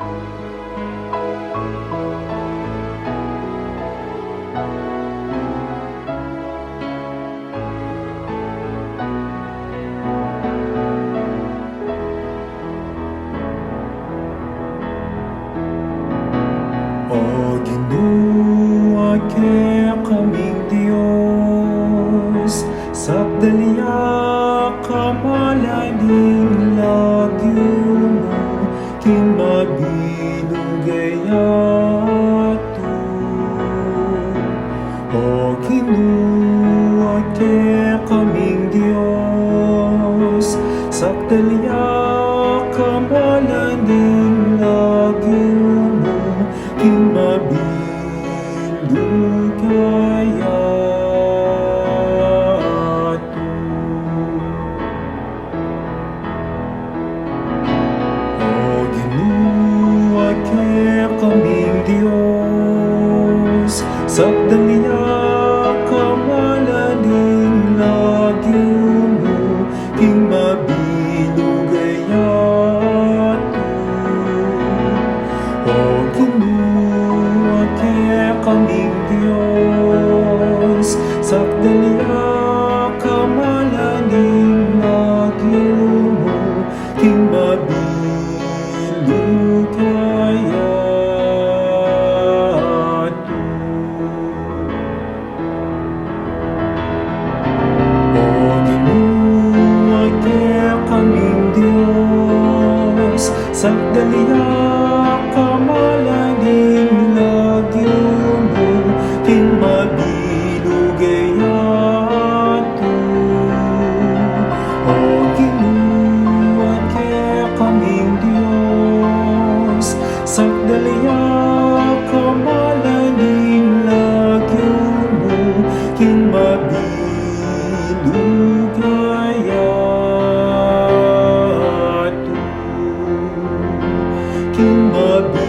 O Ginoo, ake kaming Dios, sakdaliya kamalaning lagyo mo, kinmabinugayato. O Ginoo, ake kaming Dios, sakdaliya kamalaning lagyo mo, kinmabinugayato. O Ginoo, ake kaming Dios, sakdaliya kamalaning lagyo mo, kinmabinugayato. O Ginoo, ake kaming Dios, sakdaliya kamalaning lagyo mo, kinmabinugayato. O Ginoo, ake kaming Dios, sakdaliya kamalaning lagyo mo, kinmabinugayato. O Ginoo, ake kaming Dios, sakdaliya kamalaning lagyo mo, kinmabinugayato.